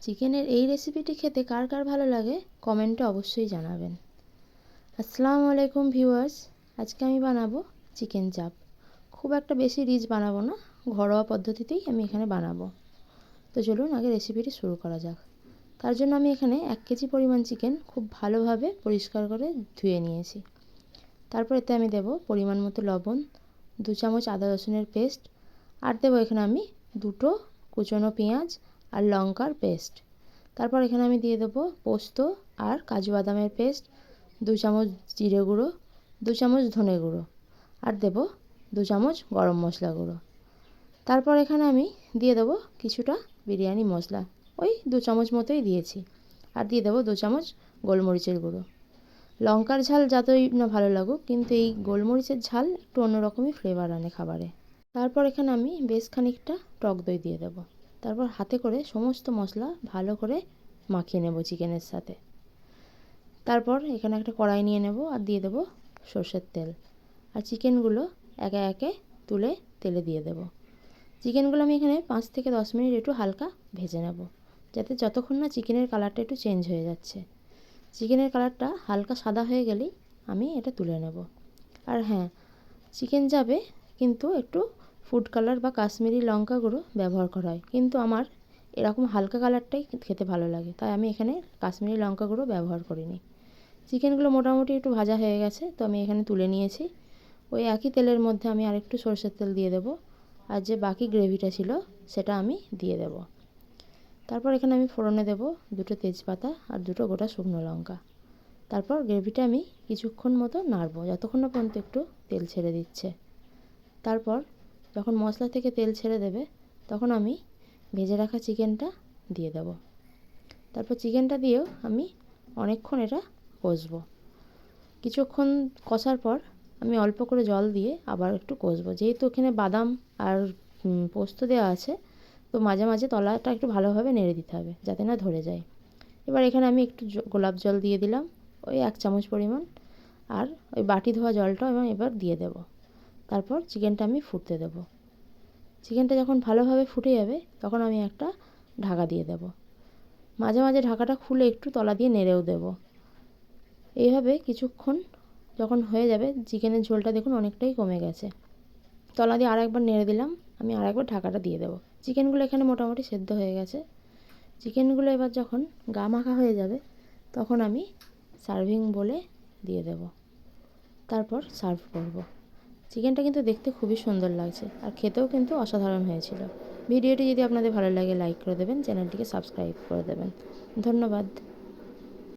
চিকেনের এই রেসিপিটি খেতে কার কার ভালো লাগে কমেন্টে অবশ্যই জানাবেন। আসসালামু আলাইকুম ভিউয়ার্স, আজকে আমি বানাবো চিকেন চাপ। খুব একটা বেশি রিচ বানাবো না, ঘরোয়া পদ্ধতিতেই আমি এখানে বানাবো। তো চলুন আগে রেসিপিটি শুরু করা যাক। তার জন্য আমি এখানে 1 কেজি পরিমাণ চিকেন খুব ভালোভাবে পরিষ্কার করে ধুয়ে নিয়েছি। তারপর এতে আমি দেব পরিমাণ মতো লবণ, 2 চামচ আদা রসুনের পেস্ট, আর দেবো এখানে আমি 2টো কুচনো পেঁয়াজ আর লঙ্কার পেস্ট। তারপর এখানে আমি দিয়ে দেবো পোস্ত আর কাজু বাদামের পেস্ট, 2 চামচ জিরে গুঁড়ো, 2 চামচ ধনে গুঁড়ো, আর দেবো 2 চামচ গরম মশলা গুঁড়ো। তারপর এখানে আমি দিয়ে দেবো কিছুটা বিরিয়ানি মশলা, ওই 2 চামচ মতোই দিয়েছি, আর দিয়ে দেবো 2 চামচ গোলমরিচের গুঁড়ো। লঙ্কার ঝাল যতই না ভালো লাগুক, কিন্তু এই গোলমরিচের ঝাল একটু অন্যরকমই ফ্লেভার আনে খাবারে। তারপর এখানে আমি বেশ খানিকটা টক দই দিয়ে দেবো। তারপর হাতে করে সমস্ত মশলা ভালো করে মাখিয়ে নেব চিকেনের সাথে। তারপর এখানে একটা কড়াই নিয়ে নেব আর দিয়ে দেবো সর্ষের তেল, আর চিকেনগুলো একে একে তুলে তেলে দিয়ে দেব। চিকেনগুলো আমি এখানে 5 থেকে 10 মিনিট একটু হালকা ভেজে নেব, যাতে যতক্ষণ না চিকেনের কালারটা একটু চেঞ্জ হয়ে যাচ্ছে। চিকেনের কালারটা হালকা সাদা হয়ে গেলেই আমি এটা তুলে নেব। আর হ্যাঁ, চিকেন চাপে কিন্তু একটু ফুড কালার বা কাশ্মীরি লঙ্কা গুঁড়ো ব্যবহার করা হয়, কিন্তু আমার এরকম হালকা কালারটাই খেতে ভালো লাগে, তাই আমি এখানে কাশ্মীরি লঙ্কা গুঁড়ো ব্যবহার করিনি। চিকেনগুলো মোটামুটি একটু ভাজা হয়ে গেছে, তো আমি এখানে তুলে নিয়েছি। ওই একই তেলের মধ্যে আমি আরেকটু সরষের তেল দিয়ে দেবো, আর যে বাকি গ্রেভিটা ছিল সেটা আমি দিয়ে দেব। তারপর এখানে আমি ফোড়নে দেব 2টো তেজপাতা আর 2টো গোটা শুকনো লঙ্কা। তারপর গ্রেভিটা আমি কিছুক্ষণ মতো নাড়বো, যতক্ষণ না পর্যন্ত একটু তেল ছেড়ে দিচ্ছে। তারপর যখন মশলা থেকে তেল ছেড়ে দেবে, তখন আমি ভেজে রাখা চিকেনটা দিয়ে দেব। তারপর চিকেনটা দিয়েও আমি অনেকক্ষণ এটা কষবো। কিছুক্ষণ কষার পর আমি অল্প করে জল দিয়ে আবার একটু কষবো, যেহেতু এখানে বাদাম আর পোস্ত দেওয়া আছে, তো মাঝে মাঝে তলাটা একটু ভালোভাবে নেড়ে দিতে হবে যাতে না ধরে যায়। এবার এখানে আমি একটু গোলাপ জল দিয়ে দিলাম, ওই 1 চামচ পরিমাণ, আর ওই বাটি ধোয়া জলটাও আমি এবার দিয়ে দেব। তারপর চিকেনটা আমি ফুটতে দেব। চিকেনটা যখন ভালোভাবে ফুটে যাবে, তখন আমি একটা ঢাকা দিয়ে দেব। মাঝে মাঝে ঢাকাটা খুলে একটু তলা দিয়ে নেড়েও দেব। এইভাবে কিছুক্ষণ যখন হয়ে যাবে, চিকেনের ঝোলটা দেখুন অনেকটাই কমে গেছে। তলা দিয়ে আরেকবার নেড়ে দিলাম, আমি আরেকবার ঢাকাটা দিয়ে দেবো। চিকেনগুলো এখানে মোটামুটি সেদ্ধ হয়ে গেছে। চিকেনগুলো এবার যখন গা মাখা হয়ে যাবে, তখন আমি সার্ভিং বলে দিয়ে দেব। তারপর সার্ভ করব। চিকেনটা কিন্তু দেখতে খুবই সুন্দর লাগছে, আর খেতেও কিন্তু অসাধারণ হয়েছিল। ভিডিওটি যদি আপনাদের ভালো লাগে লাইক করে দেবেন, চ্যানেলটিকে সাবস্ক্রাইব করে দেবেন। ধন্যবাদ।